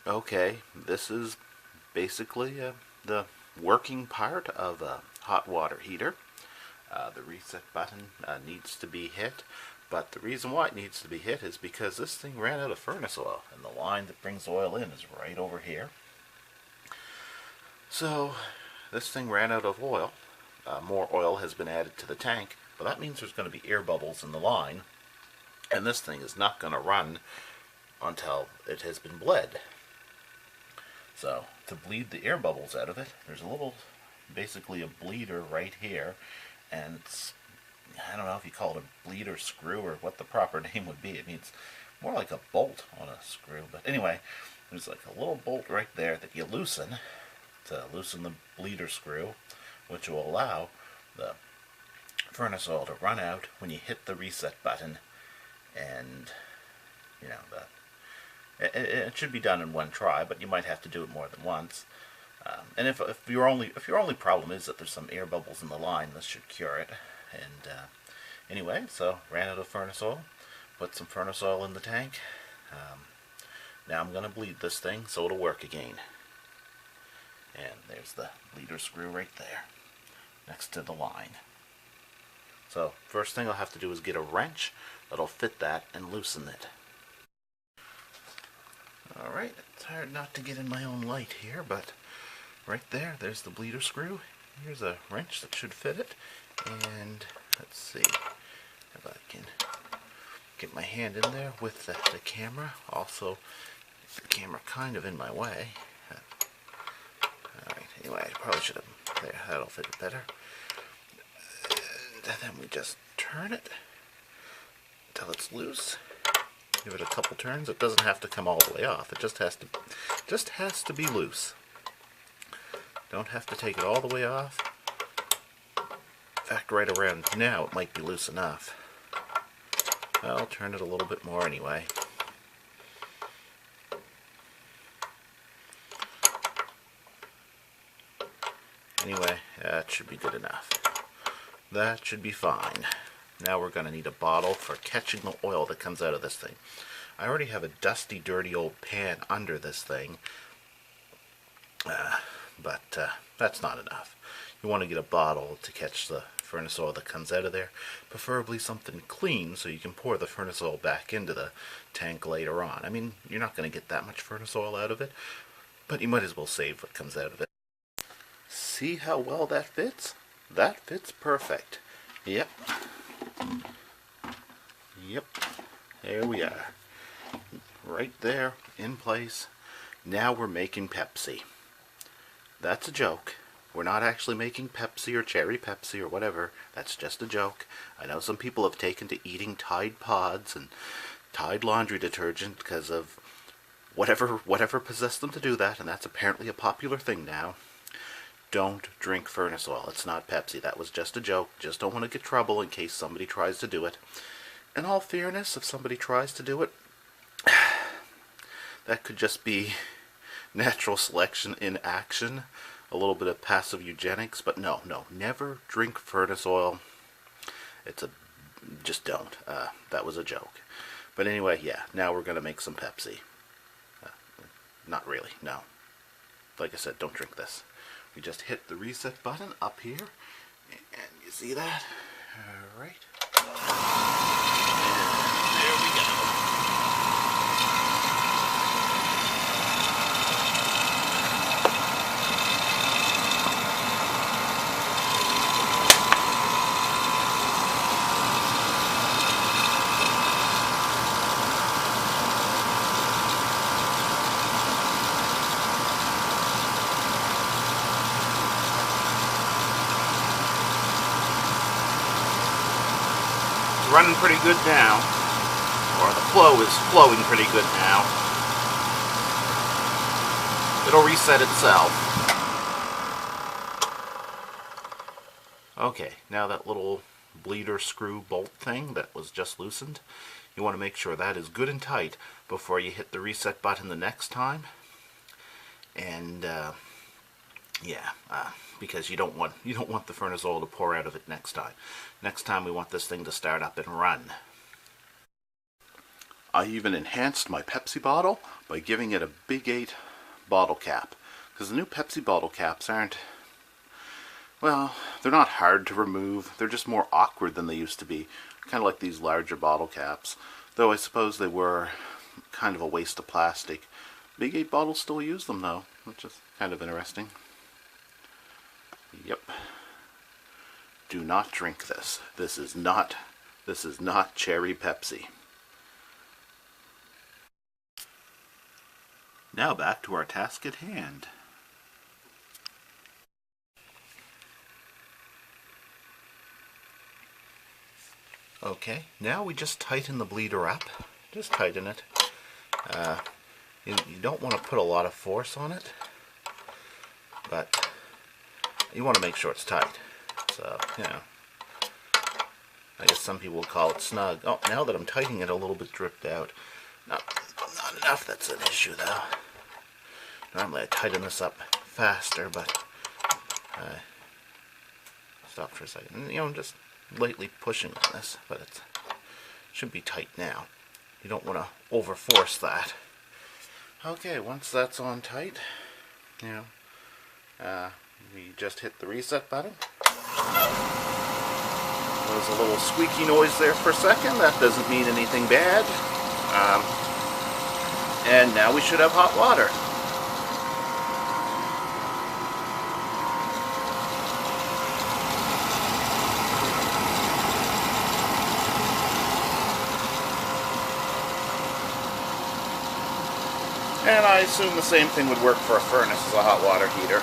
Okay, this is basically the working part of a hot water heater. The reset button needs to be hit, but the reason why it needs to be hit is because this thing ran out of furnace oil, and the line that brings oil in is right over here. So this thing ran out of oil. More oil has been added to the tank, but that means there's going to be air bubbles in the line, and this thing is not going to run until it has been bled. So to bleed the air bubbles out of it, there's basically a bleeder right here, and I don't know if you call it a bleeder screw or what the proper name would be. I mean, it's more like a bolt on a screw, but anyway, there's like a little bolt right there that you loosen to loosen the bleeder screw, which will allow the furnace oil to run out when you hit the reset button, and you know it should be done in one try, but you might have to do it more than once. And if your only problem is that there's some air bubbles in the line, this should cure it. And anyway, so ran out of furnace oil, put some furnace oil in the tank. Now I'm going to bleed this thing so it'll work again. And there's the bleeder screw right there, next to the line. So first thing I'll have to do is get a wrench that'll fit that and loosen it. Alright, it's hard not to get in my own light here, but right there's the bleeder screw. Here's a wrench that should fit it, and let's see if I can get my hand in there with the camera. Also, the camera kind of in my way. Alright, anyway, I probably should have, there, that'll fit it better. And then we just turn it until it's loose. Give it a couple turns. It doesn't have to come all the way off. It just has to be loose. Don't have to take it all the way off. In fact, right around now it might be loose enough. I'll turn it a little bit more anyway. Anyway, that should be good enough. That should be fine. Now we're going to need a bottle for catching the oil that comes out of this thing. I already have a dusty, dirty old pan under this thing, but that's not enough. You want to get a bottle to catch the furnace oil that comes out of there, preferably something clean so you can pour the furnace oil back into the tank later on. I mean, you're not going to get that much furnace oil out of it, but you might as well save what comes out of it. See how well that fits? That fits perfect. Yep. Yep, there we are. Right there, in place. Now we're making Pepsi. That's a joke. We're not actually making Pepsi or Cherry Pepsi or whatever. That's just a joke. I know some people have taken to eating Tide Pods and Tide laundry detergent because of whatever possessed them to do that, and that's apparently a popular thing now. Don't drink furnace oil. It's not Pepsi. That was just a joke. Just don't want to get trouble in case somebody tries to do it. In all fairness, if somebody tries to do it, that could just be natural selection in action. A little bit of passive eugenics. But no, never drink furnace oil. Just don't. That was a joke. But anyway, yeah, now we're going to make some Pepsi. Not really, no. Like I said, don't drink this. We just hit the reset button up here, and you see that? Alright. And there we go. Running pretty good now, or the flow is flowing pretty good now. It'll reset itself. Okay, now that little bleeder screw bolt thing that was just loosened, you want to make sure that is good and tight before you hit the reset button the next time. And because you don't want the furnace oil to pour out of it next time. Next time we want this thing to start up and run. I even enhanced my Pepsi bottle by giving it a Big 8 bottle cap. Because the new Pepsi bottle caps aren't, well, they're not hard to remove. They're just more awkward than they used to be. Kind of like these larger bottle caps. Though I suppose they were kind of a waste of plastic. Big 8 bottles still use them though, which is kind of interesting. Yep. Do not drink this. This is not cherry Pepsi. Now back to our task at hand. Okay, now we just tighten the bleeder up. Just tighten it. You don't want to put a lot of force on it, but you want to make sure it's tight. So, you know, I guess some people would call it snug. Oh, now that I'm tightening it, a little bit dripped out. Not enough, that's an issue though. Normally I tighten this up faster, but stop for a second. You know, I'm just lightly pushing on this, but it should be tight now. You don't want to overforce that. Okay, once that's on tight, you know, we just hit the reset button. There was a little squeaky noise there for a second. That doesn't mean anything bad. And now we should have hot water. And I assume the same thing would work for a furnace as a hot water heater.